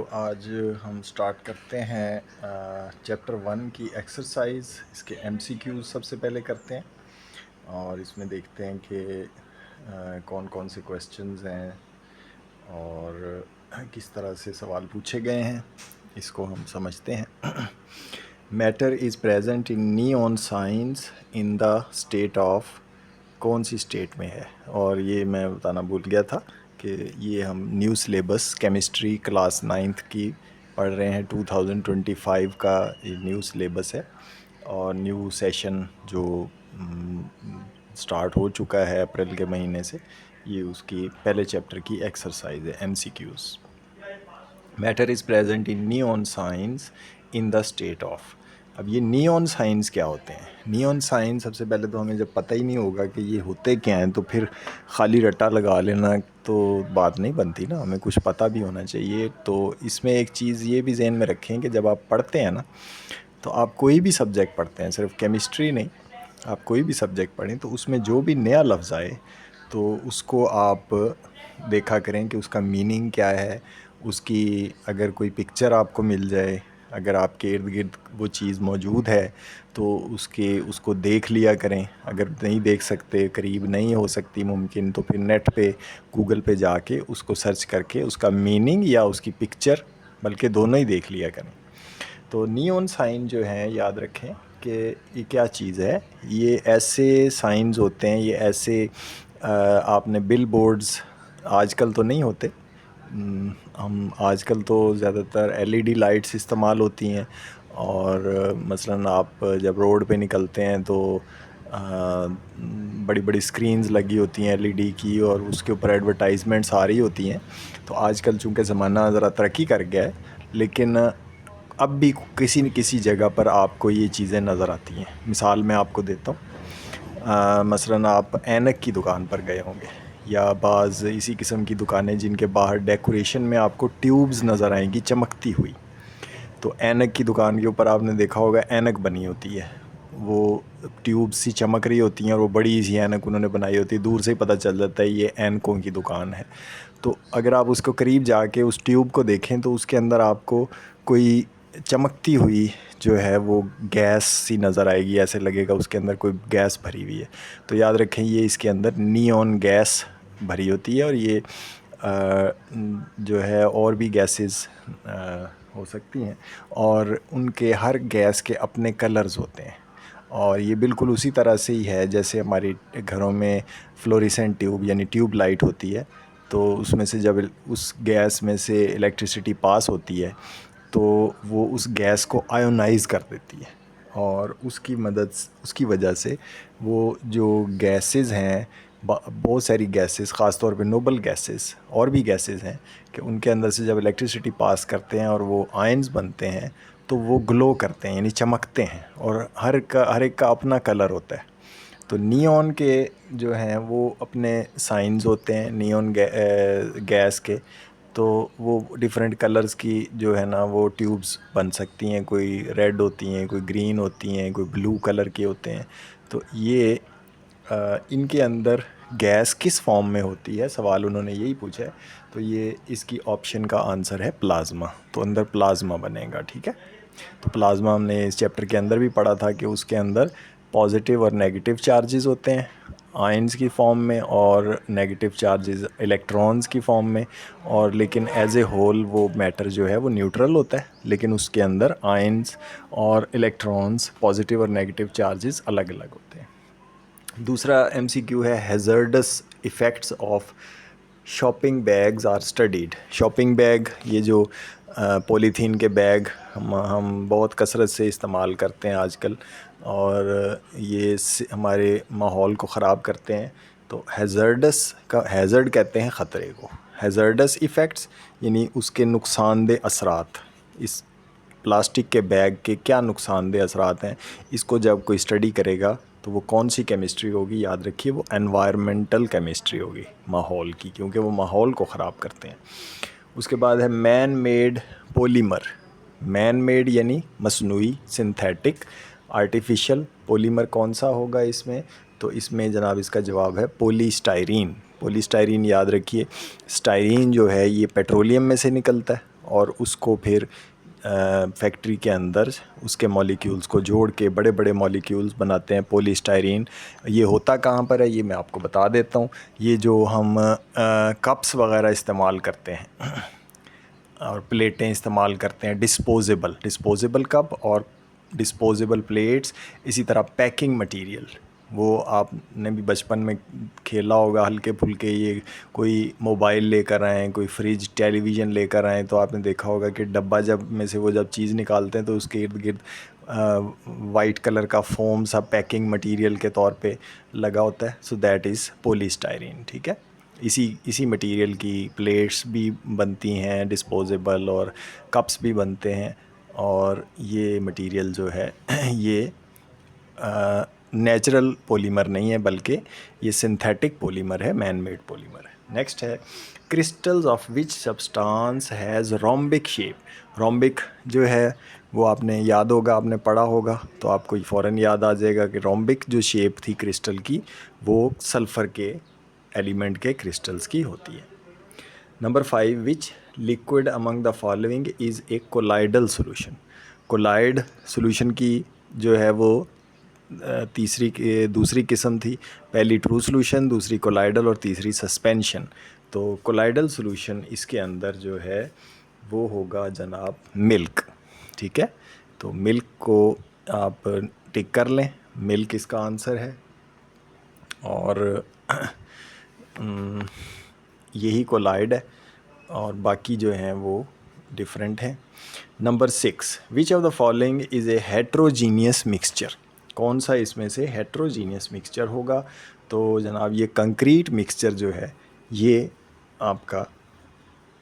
तो आज हम स्टार्ट करते हैं चैप्टर 1 की एक्सरसाइज। इसके एमसीक्यूज सबसे पहले करते हैं और इसमें देखते हैं कि कौन कौन से क्वेश्चंस हैं और किस तरह से सवाल पूछे गए हैं, इसको हम समझते हैं। Matter is present in neon science in the state of, कौन सी स्टेट में है। और ये मैं बताना भूल गया था कि ये हम new syllabus chemistry class 9th की पढ़ रहे हैं। 2025 का ये न्यू सिलेबस है और न्यू सेशन जो स्टार्ट हो चुका है अप्रैल के महीने से, ये उसकी पहले चैप्टर की एक्सरसाइज है, MCQs. Matter is present in neon science in the state of. अब ये नियॉन साइंस क्या होते हैं? नियॉन साइंस सबसे पहले तो हमें जब पता ही नहीं होगा कि ये होते क्या हैं तो फिर खाली रट्टा लगा लेना तो बात नहीं बनती ना, हमें कुछ पता भी होना चाहिए। तो इसमें एक चीज़ ये भी जहन में रखें कि जब आप पढ़ते हैं ना, तो आप कोई भी सब्जेक्ट पढ़ते हैं, सिर्फ केमिस्ट्री नहीं, आप कोई भी सब्जेक्ट पढ़ें तो उसमें जो भी नया लफ्ज़ आए तो उसको आप देखा करें कि उसका मीनिंग क्या है। उसकी अगर कोई पिक्चर आपको मिल जाए, अगर आपके इर्द गिर्द वो चीज़ मौजूद है तो उसको देख लिया करें। अगर नहीं देख सकते, करीब नहीं हो सकती मुमकिन, तो फिर नेट पे गूगल पे जाके उसको सर्च करके उसका मीनिंग या उसकी पिक्चर, बल्कि दोनों ही देख लिया करें। तो नियॉन साइन जो हैं, याद रखें कि ये क्या चीज़ है। ये ऐसे साइंस होते हैं, ये ऐसे आपने बिल बोर्ड्स, आजकल तो नहीं होते, हम आजकल तो ज़्यादातर एलईडी लाइट्स इस्तेमाल होती हैं। और मसलन आप जब रोड पे निकलते हैं तो बड़ी बड़ी स्क्रीन्स लगी होती हैं एलईडी की और उसके ऊपर एडवर्टाइजमेंट्स आ रही होती हैं। तो आजकल चूँकि ज़माना ज़रा तरक्की कर गया है, लेकिन अब भी किसी न किसी जगह पर आपको ये चीज़ें नज़र आती हैं। मिसाल मैं आपको देता हूँ, मसलन आप ऐनक की दुकान पर गए होंगे या बाज़ इसी किस्म की दुकानें जिनके बाहर डेकोरेशन में आपको ट्यूब्स नज़र आएंगी चमकती हुई। तो ऐनक की दुकान के ऊपर आपने देखा होगा ऐनक बनी होती है, वो ट्यूब सी चमक रही होती हैं और वो बड़ी सी ऐनक उन्होंने बनाई होती है, दूर से ही पता चल जाता है ये ऐनकों की दुकान है। तो अगर आप उसको करीब जाके उस ट्यूब को देखें तो उसके अंदर आपको कोई चमकती हुई जो है वो गैस सी नज़र आएगी, ऐसे लगेगा उसके अंदर कोई गैस भरी हुई है। तो याद रखें ये इसके अंदर नियॉन गैस भरी होती है। और ये जो है और भी गैसेस हो सकती हैं और उनके हर गैस के अपने कलर्स होते हैं। और ये बिल्कुल उसी तरह से ही है जैसे हमारी घरों में फ्लोरेसेंट ट्यूब यानी ट्यूब लाइट होती है, तो उसमें से जब उस गैस में से इलेक्ट्रिसिटी पास होती है तो वो उस गैस को आयोनाइज़ कर देती है और उसकी वजह से वो जो गैसेस हैं, बहुत सारी गैसेस, ख़ास तौर पे नोबल गैसेस और भी गैसेस हैं कि उनके अंदर से जब इलेक्ट्रिसिटी पास करते हैं और वो आयंस बनते हैं तो वो ग्लो करते हैं यानी चमकते हैं और हर एक का अपना कलर होता है। तो नियॉन के जो हैं वो अपने साइंस होते हैं नियॉन गैस के। तो वो डिफरेंट कलर्स की जो है ना वो ट्यूब्स बन सकती हैं, कोई रेड होती हैं, कोई ग्रीन होती हैं, कोई ब्लू कलर के होते हैं। तो ये इनके अंदर गैस किस फॉर्म में होती है, सवाल उन्होंने यही पूछा है। तो ये इसकी ऑप्शन का आंसर है प्लाज्मा। तो अंदर प्लाज्मा बनेगा, ठीक है। तो प्लाज्मा हमने इस चैप्टर के अंदर भी पढ़ा था कि उसके अंदर पॉजिटिव और नेगेटिव चार्जेस होते हैं आयंस की फॉर्म में और नेगेटिव चार्जेस इलेक्ट्रॉन्स की फॉर्म में। और लेकिन एज ए होल वो मैटर जो है वो न्यूट्रल होता है, लेकिन उसके अंदर आयंस और इलेक्ट्रॉन्स, पॉजिटिव और नेगेटिव चार्जेस अलग अलग होते हैं। दूसरा एमसीक्यू है hazardous effects of shopping bags are studied. Shopping bag, ये जो पॉलीथीन के बैग हम बहुत कसरत से इस्तेमाल करते हैं आजकल और ये हमारे माहौल को ख़राब करते हैं। तो हैज़र्डस का हैज़र्ड कहते हैं ख़तरे को। हैज़र्डस इफ़ेक्ट्स यानी उसके नुकसानदेह असरात। इस प्लास्टिक के बैग के क्या नुकसानदेह असरात हैं, इसको जब कोई स्टडी करेगा तो वो कौन सी केमिस्ट्री होगी, याद रखिए वो एनवायरमेंटल केमिस्ट्री होगी, माहौल की, क्योंकि वो माहौल को ख़राब करते हैं। उसके बाद है man made polymer. Man made यानी मसनूई, सिंथेटिक, आर्टिफिशियल। पॉलीमर कौन सा होगा इसमें? तो इसमें जनाब इसका जवाब है पॉलीस्टायरीन। पॉलीस्टायरीन याद रखिए, स्टायरीन जो है ये पेट्रोलियम में से निकलता है और उसको फिर फैक्ट्री के अंदर उसके मॉलिक्यूल्स को जोड़ के बड़े बड़े मॉलिक्यूल्स बनाते हैं पॉलीस्टायरीन। ये होता कहाँ पर है ये मैं आपको बता देता हूँ। ये जो हम कप्स वगैरह इस्तेमाल करते हैं और प्लेटें इस्तेमाल करते हैं, डिस्पोजेबल कप और डिस्पोजेबल प्लेट्स, इसी तरह पैकिंग मटेरियल, वो आपने भी बचपन में खेला होगा हल्के फुल्के। ये कोई मोबाइल लेकर आएँ, कोई फ्रिज टेलीविज़न लेकर आएँ तो आपने देखा होगा कि डब्बा जब चीज़ निकालते हैं तो उसके इर्द गिर्द वाइट कलर का फोम सा पैकिंग मटेरियल के तौर पे लगा होता है। So that is polystyrene. ठीक है, इसी मटेरियल की प्लेट्स भी बनती हैं डिस्पोजेबल, और कप्स भी बनते हैं। और ये मटेरियल जो है ये नेचुरल पॉलीमर नहीं है बल्कि ये सिंथेटिक पॉलीमर है, मैन मेड पॉलीमर है। नेक्स्ट है crystals of which substance has rhombic shape. Rhombic जो है वो आपने याद होगा, आपने पढ़ा होगा तो आपको फ़ौरन याद आ जाएगा कि रोम्बिक जो शेप थी क्रिस्टल की वो सल्फ़र के एलिमेंट के क्रिस्टल्स की होती है। Number 5, which liquid among the following is a colloidal solution. Colloid solution की जो है वो दूसरी किस्म थी। पहली ट्रू सोल्यूशन, दूसरी कोलाइडल और तीसरी सस्पेंशन। तो कोलाइडल सोल्यूशन इसके अंदर जो है वो होगा जनाब मिल्क। ठीक है, तो मिल्क को आप टिक कर लें, मिल्क इसका आंसर है। और यही कोलाइड है और बाकी जो हैं वो डिफरेंट हैं। Number 6, which of the following is A heterogeneous mixture. कौन सा इसमें से हेट्रोजीनियस मिक्सचर होगा? तो जनाब ये कंक्रीट मिक्सचर जो है ये आपका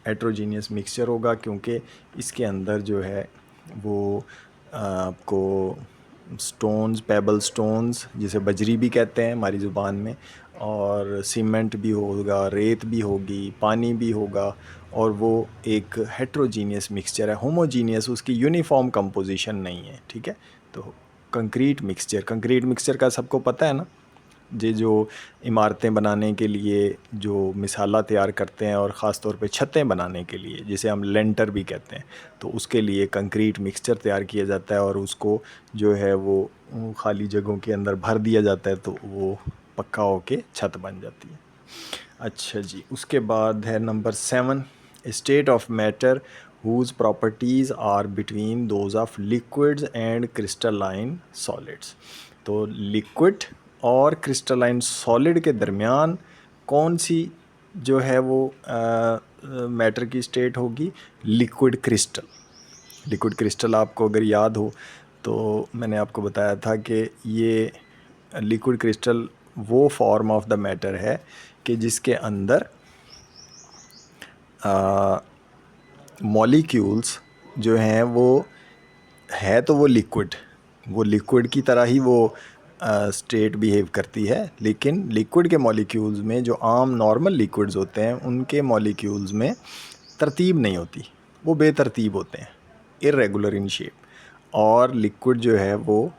हेट्रोजीनियस मिक्सचर होगा, क्योंकि इसके अंदर जो है वो आपको स्टोन्स, पेबल स्टोन्स जिसे बजरी भी कहते हैं हमारी ज़ुबान में, और सीमेंट भी होगा, रेत भी होगी, पानी भी होगा, और वो एक हेट्रोजीनियस मिक्सचर है। होमोजीनियस उसकी यूनिफॉर्म कंपोजिशन नहीं है। ठीक है, तो कंक्रीट मिक्सचर का सबको पता है ना, ये जो इमारतें बनाने के लिए जो मिसाला तैयार करते हैं और ख़ास तौर पे छतें बनाने के लिए जिसे हम लेंटर भी कहते हैं, तो उसके लिए कंक्रीट मिक्सचर तैयार किया जाता है और उसको जो है वो खाली जगहों के अंदर भर दिया जाता है तो वो पक्का होके छत बन जाती है। अच्छा जी, उसके बाद है number 7, state of matter whose properties are between those of liquids and crystalline solids। तो लिक्विड और क्रिस्टलाइन सॉलिड के दरमियान कौन सी जो है वो मैटर की स्टेट होगी? लिक्विड क्रिस्टल आपको अगर याद हो तो मैंने आपको बताया था कि ये लिक्विड क्रिस्टल वो फॉर्म ऑफ द मैटर है कि जिसके अंदर मॉलिक्यूल्स जो हैं वो है तो वो लिक्विड की तरह ही वो स्टेट बिहेव करती है, लेकिन लिक्विड के मॉलिक्यूल्स में जो आम नॉर्मल लिक्विड्स होते हैं उनके मॉलिक्यूल्स में तरतीब नहीं होती, वो बेतरतीब होते हैं, इर्रेगुलर इन शेप। और लिक्विड जो है वो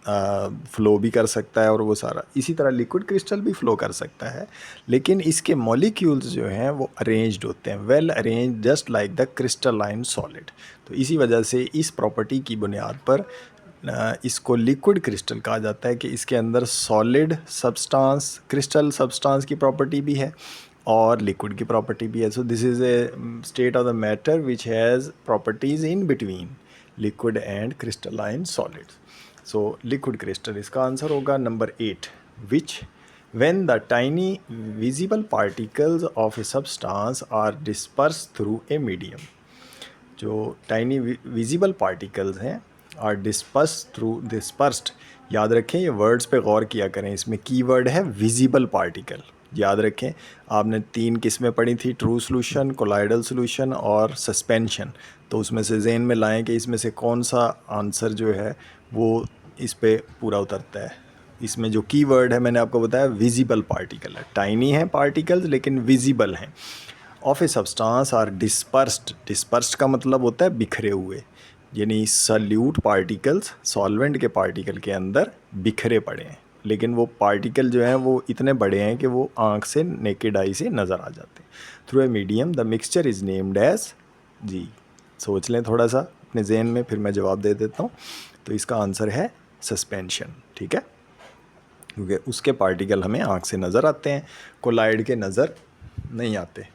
फ़्लो भी कर सकता है और वो सारा, इसी तरह लिक्विड क्रिस्टल भी फ़्लो कर सकता है, लेकिन इसके मॉलिक्यूल्स जो हैं वो अरेंज्ड होते हैं, well arranged, just like the crystalline solid. तो इसी वजह से इस प्रॉपर्टी की बुनियाद पर इसको लिक्विड क्रिस्टल कहा जाता है कि इसके अंदर सॉलिड सब्सटेंस, क्रिस्टल सब्सटेंस की प्रॉपर्टी भी है और लिक्विड की प्रॉपर्टी भी है। So this is a state of the matter which has properties in between liquid and crystalline solids. So liquid crystal इसका आंसर होगा। Number 8, which when the tiny visible particles of a substance are dispersed through a medium। जो tiny visible particles हैं are dispersed, याद रखें ये words पे गौर किया करें, इसमें कीवर्ड है विजिबल पार्टिकल। याद रखें आपने 3 किस्में पढ़ी थी, ट्रू सोल्यूशन, कोलाइडल सोल्यूशन और सस्पेंशन, तो उसमें से जहन में लाएं कि इसमें से कौन सा आंसर जो है वो इस पे पूरा उतरता है। इसमें जो कीवर्ड है मैंने आपको बताया विजिबल पार्टिकल है, टाइनी है पार्टिकल्स लेकिन विजिबल हैं। Of a substance are dispersed का मतलब होता है बिखरे हुए, यानी सल्यूट पार्टिकल्स सॉल्वेंट के पार्टिकल के अंदर बिखरे पड़े हैं, लेकिन वो पार्टिकल जो हैं वो इतने बड़े हैं कि वो आँख से नेकेड आई से नज़र आ जाते हैं। Through a medium the mixture is named as जी सोच लें थोड़ा सा अपने जहन में, फिर मैं जवाब दे देता हूँ। तो इसका आंसर है सस्पेंशन, ठीक है, क्योंकि उसके पार्टिकल हमें आँख से नज़र आते हैं, कोलाइड के नज़र नहीं आते।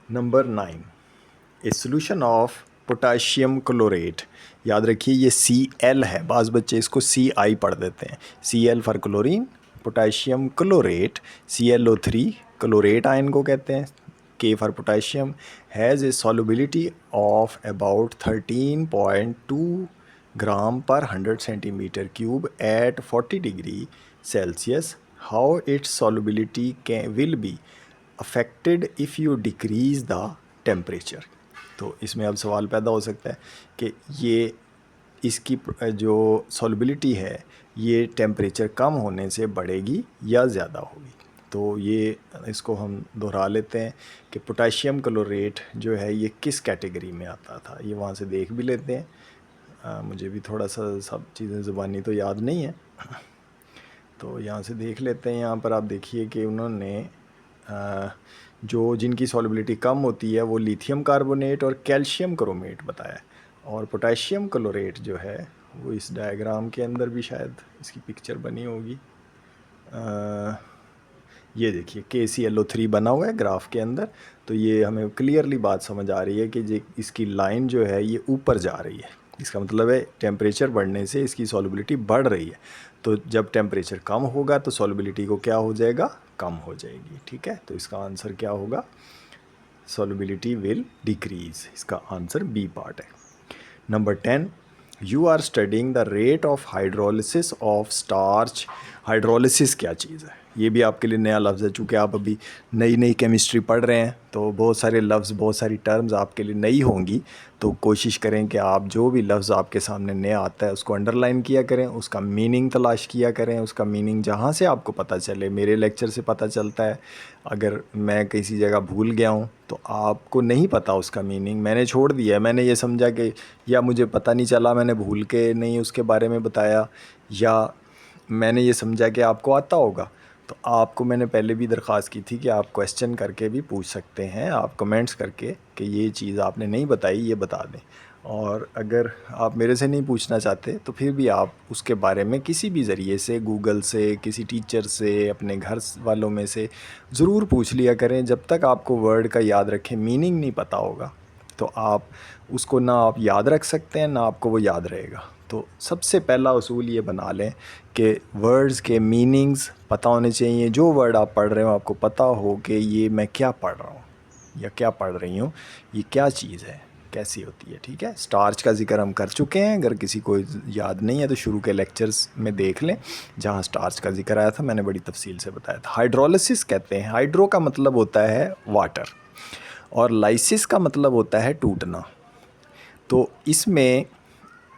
Number 9, a solution of potassium chlorate. याद रखिए ये Cl है, बाज़ बच्चे इसको Ci पढ़ देते हैं। Cl for chlorine, potassium chlorate, ClO3 chlorate ion को कहते हैं, K for potassium, has a solubility of about 13.2 gram per 100 centimetre cube at 40 degree Celsius. How its solubility can will be affected if you decrease the temperature. तो इसमें अब सवाल पैदा हो सकता है कि ये इसकी जो सॉल्युबिलिटी है ये टेम्परेचर कम होने से बढ़ेगी या ज़्यादा होगी। तो ये इसको हम दोहरा लेते हैं कि पोटाशियम क्लोरेट जो है ये किस कैटेगरी में आता था, ये वहाँ से देख भी लेते हैं। मुझे भी थोड़ा सा सब चीज़ें ज़ुबानी तो याद नहीं है, तो यहाँ से देख लेते हैं। यहाँ पर आप देखिए कि उन्होंने जो जिनकी सॉल्युबिलिटी कम होती है वो लिथियम कार्बोनेट और कैल्शियम क्रोमेट बताया, और पोटाशियम क्लोरेट जो है वो इस डायग्राम के अंदर भी शायद इसकी पिक्चर बनी होगी। ये देखिए KClO3 बना हुआ है ग्राफ के अंदर, तो ये हमें क्लियरली बात समझ आ रही है कि जो इसकी लाइन जो है ये ऊपर जा रही है, इसका मतलब है टेम्परेचर बढ़ने से इसकी सॉल्युबिलिटी बढ़ रही है। तो जब टेम्परेचर कम होगा तो सॉल्युबिलिटी को क्या हो जाएगा, कम हो जाएगी, ठीक है। तो इसका आंसर क्या होगा, सॉल्युबिलिटी विल डिक्रीज, इसका आंसर बी पार्ट है। Number 10, you are studying the rate of hydrolysis of starch. Hydrolysis क्या चीज़ है, ये भी आपके लिए नया लफ्ज़ है, चूँकि आप अभी नई नई केमिस्ट्री पढ़ रहे हैं तो बहुत सारे लफ्ज़, बहुत सारी टर्म्स आपके लिए नई होंगी। तो कोशिश करें कि आप जो भी लफ्ज़ आपके सामने नया आता है उसको अंडरलाइन किया करें, उसका मीनिंग तलाश किया करें, उसका मीनिंग जहाँ से आपको पता चले। मेरे लेक्चर से पता चलता है, अगर मैं किसी जगह भूल गया हूँ तो आपको नहीं पता उसका मीनिंग, मैंने छोड़ दिया, मैंने ये समझा कि या मुझे पता नहीं चला, मैंने भूल के नहीं उसके बारे में बताया, या मैंने ये समझा कि आपको आता होगा, तो आपको मैंने पहले भी दरख्वास्त की थी कि आप क्वेश्चन करके भी पूछ सकते हैं, आप कमेंट्स करके कि ये चीज़ आपने नहीं बताई, ये बता दें। और अगर आप मेरे से नहीं पूछना चाहते तो फिर भी आप उसके बारे में किसी भी ज़रिए से, गूगल से, किसी टीचर से, अपने घर वालों में से ज़रूर पूछ लिया करें। जब तक आपको वर्ड का याद रखें मीनिंग नहीं पता होगा तो आप उसको ना आप याद रख सकते हैं, ना आपको वो याद रहेगा। तो सबसे पहला उसूल ये बना लें कि वर्ड्स के मीनिंग्स पता होने चाहिए। जो वर्ड आप पढ़ रहे हो आपको पता हो कि ये मैं क्या पढ़ रहा हूँ या क्या पढ़ रही हूँ, ये क्या चीज़ है, कैसी होती है, ठीक है। स्टार्च का जिक्र हम कर चुके हैं, अगर किसी को याद नहीं है तो शुरू के लेक्चर्स में देख लें, जहाँ स्टार्च का जिक्र आया था मैंने बड़ी तफसील से बताया था। हाइड्रोलिसिस कहते हैं, हाइड्रो का मतलब होता है वाटर और लाइसिस का मतलब होता है टूटना। तो इसमें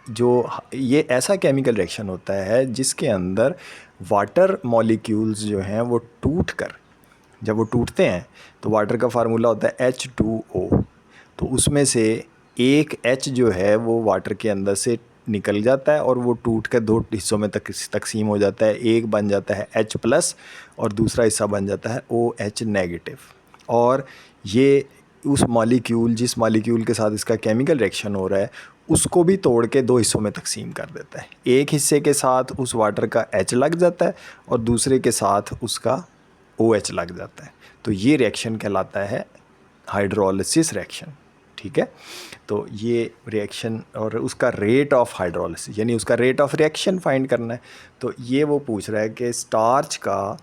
जो ये ऐसा केमिकल रिएक्शन होता है जिसके अंदर वाटर मॉलिक्यूल्स जो हैं वो टूट कर, जब वो टूटते हैं तो वाटर का फार्मूला होता है H2O, तो उसमें से एक H जो है वो वाटर के अंदर से निकल जाता है और वो टूट कर दो हिस्सों में तकसीम हो जाता है। एक बन जाता है H+ और दूसरा हिस्सा बन जाता है OH-। और ये उस मॉलिक्यूल, जिस मॉलिक्यूल के साथ इसका केमिकल रिएक्शन हो रहा है, उसको भी तोड़ के दो हिस्सों में तकसीम कर देता है। एक हिस्से के साथ उस वाटर का H लग जाता है और दूसरे के साथ उसका OH लग जाता है। तो ये रिएक्शन कहलाता है हाइड्रोलिसिस रिएक्शन, ठीक है। तो ये रिएक्शन और उसका रेट ऑफ हाइड्रोलिसिस यानी उसका रेट ऑफ रिएक्शन फाइंड करना है। तो ये वो पूछ रहा है कि स्टार्च का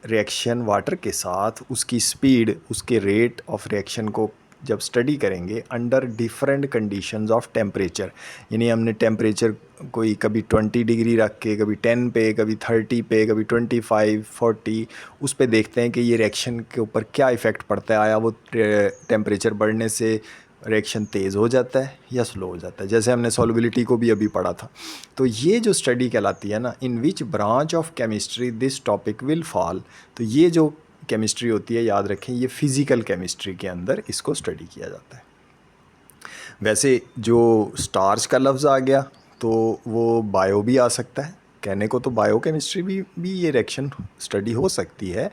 रिएक्शन वाटर के साथ, उसकी स्पीड, उसके रेट ऑफ रिएक्शन को जब स्टडी करेंगे under different conditions of temperature, यानी हमने टेम्परेचर कोई कभी 20 डिग्री रख के, कभी 10 पे, कभी 30 पे, कभी 25, 40, उस पे देखते हैं कि ये रिएक्शन के ऊपर क्या इफ़ेक्ट पड़ता है। आया वो टेम्परेचर बढ़ने से रिएक्शन तेज़ हो जाता है या स्लो हो जाता है, जैसे हमने सॉल्युबिलिटी को भी अभी पढ़ा था। तो ये जो स्टडी कहलाती है ना, in which branch of chemistry this topic will fall. तो ये जो केमिस्ट्री होती है, याद रखें, ये फिज़िकल केमिस्ट्री के अंदर इसको स्टडी किया जाता है। वैसे जो स्टार्च का लफ्ज़ आ गया तो वो बायो भी आ सकता है, कहने को तो बायो केमिस्ट्री भी ये रिएक्शन स्टडी हो सकती है,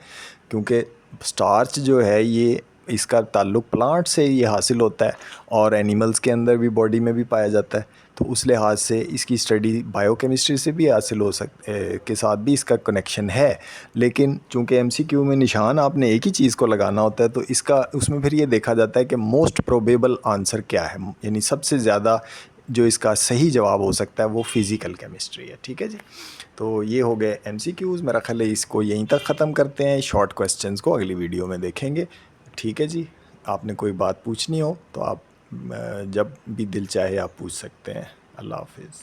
क्योंकि स्टार्च जो है ये इसका ताल्लुक़ प्लांट से ये हासिल होता है और एनिमल्स के अंदर भी, बॉडी में भी पाया जाता है। तो उस लिहाज से इसकी स्टडी बायोकेमिस्ट्री से भी हासिल हो के साथ भी इसका कनेक्शन है। लेकिन चूँकि एमसीक्यू में निशान आपने एक ही चीज़ को लगाना होता है, तो इसका उसमें फिर ये देखा जाता है कि मोस्ट प्रोबेबल आंसर क्या है, यानी सबसे ज़्यादा जो इसका सही जवाब हो सकता है वो फ़िज़िकल केमिस्ट्री है। ठीक है जी, तो ये हो गए एमसीक्यूज़। मेरा ख्याल है इसको यहीं तक ख़त्म करते हैं, शॉर्ट क्वेश्चंस को अगली वीडियो में देखेंगे। ठीक है जी, आपने कोई बात पूछनी हो तो आप जब भी दिल चाहे आप पूछ सकते हैं। अल्लाह हाफ़िज़।